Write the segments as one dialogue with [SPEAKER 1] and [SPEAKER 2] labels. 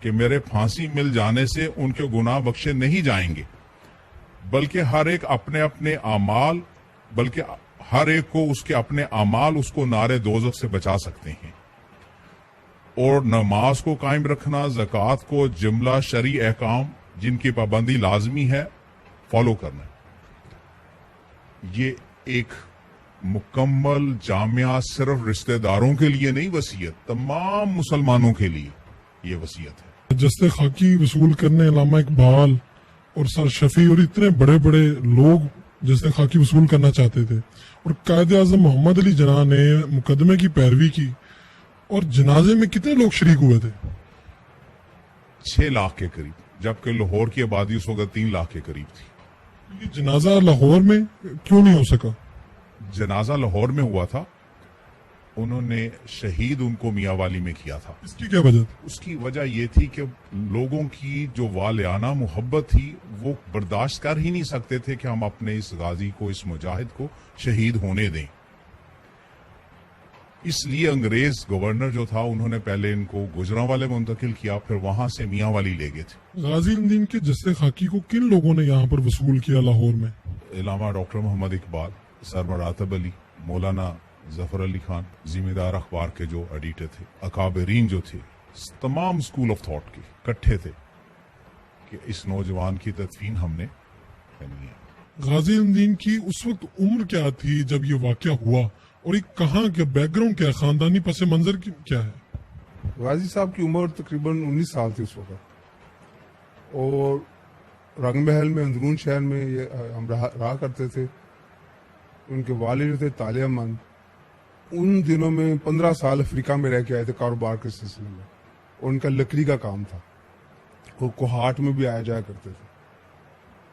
[SPEAKER 1] کہ میرے پھانسی مل جانے سے ان کے گناہ بخشے نہیں جائیں گے، بلکہ ہر ایک اپنے اپنے اعمال، بلکہ ہر ایک کو اس کے اپنے اعمال اس کو نار دوزخ سے بچا سکتے ہیں۔ اور نماز کو قائم رکھنا، زکوٰۃ کو، جملہ شرعی احکام جن کی پابندی لازمی ہے، فالو کرنا، یہ ایک مکمل جامعہ صرف رشتہ داروں کے لیے نہیں وصیت، تمام مسلمانوں کے لیے یہ وصیت ہے۔
[SPEAKER 2] جستے خاکی وصول کرنے علامہ اقبال اور سر شفیع اور اتنے بڑے بڑے لوگ جستے خاکی وصول کرنا چاہتے تھے، اور قائد اعظم محمد علی جناح نے مقدمے کی پیروی کی، اور جنازے میں کتنے لوگ شریک ہوئے تھے؟
[SPEAKER 1] 6 لاکھ کے قریب، جبکہ لاہور کی آبادی اس وقت 3 لاکھ کے قریب تھی۔
[SPEAKER 2] یہ جنازہ لاہور میں کیوں نہیں ہو سکا؟
[SPEAKER 1] جنازہ لاہور میں ہوا تھا، انہوں نے شہید ان کو میاں والی میں کیا تھا۔
[SPEAKER 2] اس کی کیا وجہ تھی؟
[SPEAKER 1] اس کی وجہ یہ تھی کہ لوگوں کی جو والہانہ محبت تھی وہ برداشت کر ہی نہیں سکتے تھے کہ ہم اپنے اس غازی کو، اس مجاہد کو شہید ہونے دیں۔ اس لیے انگریز گورنر جو تھا انہوں نے پہلے ان کو گجرانوالے منتقل کیا، پھر وہاں سے میاں والی لے گئے تھے۔
[SPEAKER 2] غازی الدین کے جسے خاکی کو کن لوگوں نے یہاں پر وصول کیا لاہور میں؟
[SPEAKER 1] علامہ ڈاکٹر محمد اقبال، سر مراتب علی، مولانا ظفر علی خان، ذمہ دار اخبار کے جو ایڈیٹر تھے، اکابرین جو تھے، تمام اسکول آف تھاٹ کے اکٹھے تھے کہ اس نوجوان کی تدفین ہم نے کرنی ہے۔
[SPEAKER 2] غازی الدین کی اس وقت عمر کیا تھی جب یہ واقعہ ہوا، اور یہ کہاں کے بیک گراؤنڈ کیا ہے، خاندانی پس منظر کیا ہے؟
[SPEAKER 3] غازی صاحب کی عمر تقریباً 19 سال تھی اس وقت، اور رنگ محل میں اندرون شہر میں یہ ہم رہا کرتے تھے۔ ان کے والد تھے طالع مند، ان دنوں میں 15 سال افریقہ میں رہ کے آئے تھے کاروبار کے سلسلے میں، اور ان کا لکڑی کا کام تھا، وہ کوہاٹ میں بھی آیا جایا کرتے تھے۔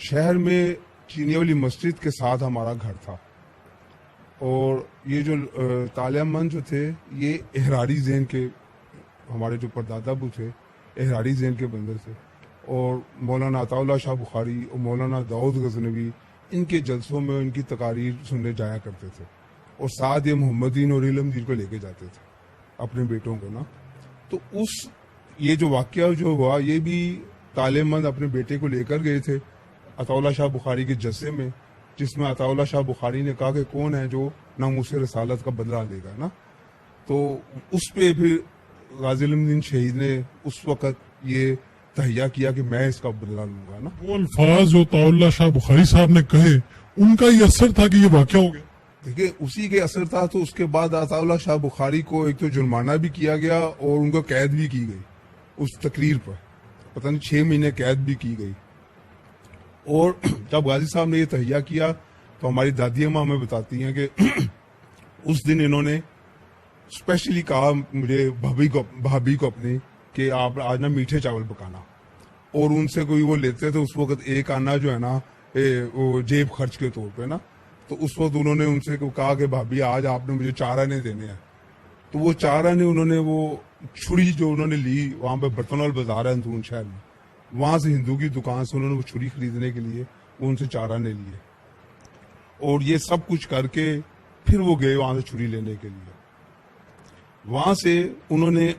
[SPEAKER 3] شہر میں چینی والی مسجد کے ساتھ ہمارا گھر تھا، اور یہ جو طالع مند جو تھے یہ احراری ذہن کے، ہمارے جو پردادا ابو تھے احراری ذہن کے بندر تھے، اور مولانا عطا اللہ شاہ بخاری اور مولانا داؤد غزنوی ان کے جلسوں میں ان کی تقاریر سننے جایا کرتے تھے، اور ساتھ یہ محمدین اور علم دین کو لے کے جاتے تھے اپنے بیٹوں کو نا۔ تو یہ جو واقعہ جو ہوا یہ بھی طالع مند اپنے بیٹے کو لے کر گئے تھے عطا اللہ شاہ بخاری کے جلسے میں، جس میں عطا اللہ شاہ بخاری نے کہا کہ کون ہے جو ناموس رسالت کا بدلہ لے گا نا۔ تو اس پہ پھر غازی الدین شہید نے اس وقت یہ تہیہ کیا کہ میں اس کا بدلہ لوں گا نا۔
[SPEAKER 2] وہ الفاظ جو عطا اللہ شاہ بخاری صاحب نے کہے، ان کا یہ اثر تھا کہ یہ واقعہ ہو گیا؟
[SPEAKER 3] دیکھیں اسی کے اثر تھا، تو اس کے بعد عطا اللہ شاہ بخاری کو ایک تو جرمانہ بھی کیا گیا اور ان کو قید بھی کی گئی اس تقریر پر، پتہ نہیں 6 مہینے قید بھی کی گئی۔ اور جب غازی صاحب نے یہ تہیہ کیا تو ہماری دادی اماں ہمیں بتاتی ہیں کہ اس دن انہوں نے اسپیشلی کہا مجھے بھابھی کو اپنی کہ آپ آج نا میٹھے چاول پکانا، اور ان سے کوئی وہ لیتے تھے اس وقت ایک آنا جو ہے نا وہ جیب خرچ کے طور پہ نا، تو اس وقت انہوں نے ان سے کہا کہ بھابھی آج آپ نے مجھے 4 آنے دینے ہیں، تو وہ 4 آنے انہوں نے وہ چھری جو انہوں نے لی وہاں پہ برتن وال بازار ہے اندرون شہر میں، وہاں سے ہندو کی دکان سے انہوں نے وہ چھری خریدنے کے لیے وہ ان سے 4 آنے لیے، اور یہ سب کچھ کر کے پھر وہ گئے وہاں سے چھری لینے کے لیے۔ وہاں سے انہوں نے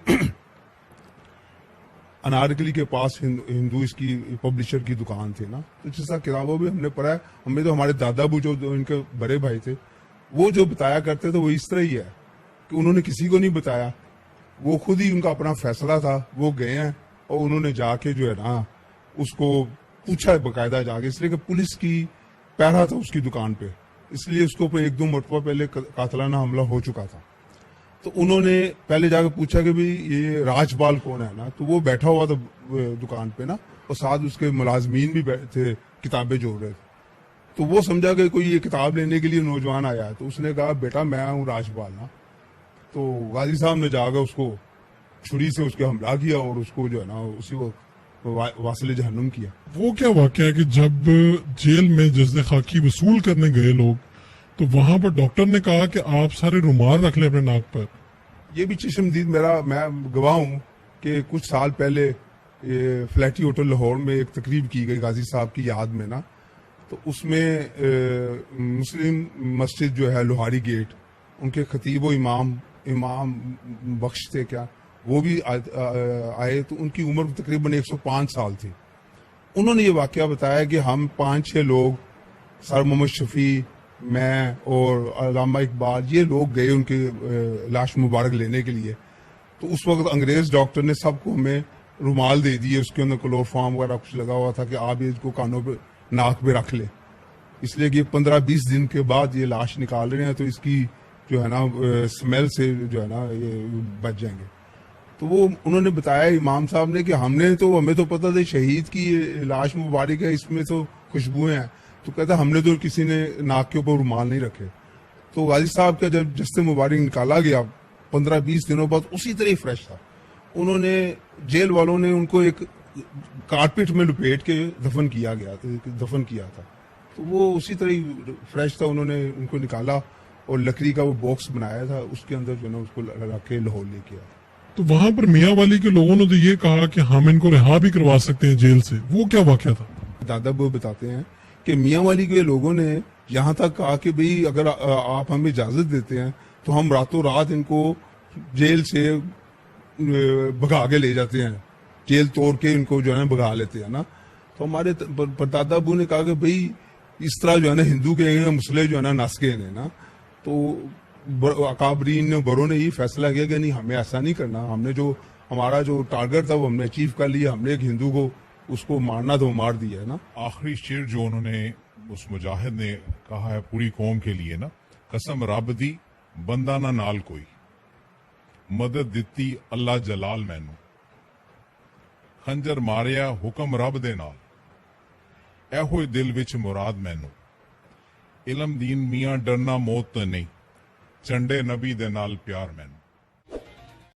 [SPEAKER 3] انارکلی کے پاس ہندو اس کی پبلشر کی دکان تھی نا، تو جیسا کتابوں بھی ہم نے پڑھا ہے، ہمیں تو ہمارے دادا ابو جو ان کے بڑے بھائی تھے وہ جو بتایا کرتے تھے وہ اس طرح ہی ہے کہ انہوں نے کسی کو نہیں بتایا، وہ خود ہی ان کا اپنا فیصلہ تھا، وہ گئے ہیں اور انہوں نے جا کے جو ہے نا اس کو پوچھا ہے باقاعدہ جا کے، اس لیے کہ پولیس کی پہرا تھا اس کی دکان پہ، اس لیے اس کو 1-2 مرتبہ پہلے قاتلانہ حملہ ہو چکا تھا۔ تو انہوں نے پہلے جا کے پوچھا کہ بھئی یہ راج پال کون ہے نا، تو وہ بیٹھا ہوا تھا دکان پہ نا، اور ساتھ اس کے ملازمین بھی تھے کتابیں جوڑ رہے تھے، تو وہ سمجھا کہ کوئی یہ کتاب لینے کے لیے نوجوان آیا ہے، تو اس نے کہا بیٹا میں ہوں راج پال نا، تو غازی صاحب نے جا کے اس کو چھری سے اس کے حملہ کیا اور اس کو جو ہے نا اسی وقت واصل جہنم کیا۔
[SPEAKER 2] وہ کیا واقعہ ہے کہ جب جیل میں جزدِ خاکی وصول کرنے گئے لوگ تو وہاں پر ڈاکٹر نے کہا کہ آپ سارے رومال رکھ لیں اپنے ناک پر؟
[SPEAKER 3] یہ بھی چشمدید میں گواہ ہوں کہ کچھ سال پہلے فلیٹی ہوٹل لاہور میں ایک تقریب کی گئی غازی صاحب کی یاد میں نا، تو اس میں مسلم مسجد جو ہے لوہاری گیٹ، ان کے خطیب و امام بخش تھے کیا، وہ بھی آئے تو ان کی عمر تقریباً 105 سال تھی. انہوں نے یہ واقعہ بتایا کہ ہم 5-6 لوگ، سر محمد شفیع، میں اور علامہ اقبال، یہ لوگ گئے ان کے لاش مبارک لینے کے لیے. تو اس وقت انگریز ڈاکٹر نے سب کو ہمیں رومال دے دیے، اس کے اندر کلوروفارم وغیرہ کچھ لگا ہوا تھا کہ آپ اس کو کانوں پہ، ناک پہ رکھ لیں، اس لیے کہ 15-20 دن کے بعد یہ لاش نکال رہے ہیں تو اس کی جو ہے نا اسمیل سے جو ہے نا یہ بچ جائیں گے. تو وہ انہوں نے بتایا امام صاحب نے کہ ہمیں تو پتہ تھا شہید کی لاش مبارک ہے، اس میں تو خوشبوئیں ہیں. تو کہتا ہم نے تو کسی نے ناک کے اوپر رومال نہیں رکھے. تو غازی صاحب کا جب جسد مبارک نکالا گیا 15-20 دنوں بعد اسی طرح ہی فریش تھا. انہوں نے جیل والوں نے ان کو ایک کارپیٹ میں لپیٹ کے دفن کیا تھا. تو وہ اسی طرح ہی فریش تھا. انہوں نے ان کو نکالا اور لکڑی کا وہ باکس بنایا تھا، اس کے اندر جو ہے نا اس کو رکھ کے لاہور لے کے آیا.
[SPEAKER 2] تو وہاں پر میاں والی کے لوگوں نے تو یہ کہا کہ ہم ان کو رہا بھی کروا سکتے ہیں جیل سے، وہ کیا واقعہ تھا؟
[SPEAKER 3] دادا ابو بتاتے ہیں کہ میاں والی کے لوگوں نے یہاں تک کہا کہ بھئی اگر آپ ہمیں اجازت دیتے ہیں تو ہم راتوں رات ان کو جیل سے بھگا کے لے جاتے ہیں، جیل توڑ کے ان کو جو ہے نا بھگا لیتے ہیں نا. تو ہمارے دادا ابو نے کہا کہ بھئی اس طرح جو ہے نا ہندو کے مسئلے جو ہے نا نس گئے ہیں نا. تو اکابرین نے بڑوں نے یہ فیصلہ کیا کہ نہیں، ہمیں ایسا نہیں کرنا. ہم نے جو ہمارا جو ٹارگٹ تھا وہ ہم نے اچیو کر لیا. ہم نے ایک ہندو کو اس کو مارنا تو مار دیا ہے نا.
[SPEAKER 1] آخری شعر جو انہوں نے اس مجاہد نے کہا ہے پوری قوم کے لیے نا، قسم رب دی بندہ نہ نال کوئی، مدد دتی اللہ جلال مینو، خنجر ماریا حکم رب دے نال، اے ہوئے دل وچ مراد مینو، علم دین میاں ڈرنا موت تے نہیں، چنڈے نبی دے نال پیار مینو.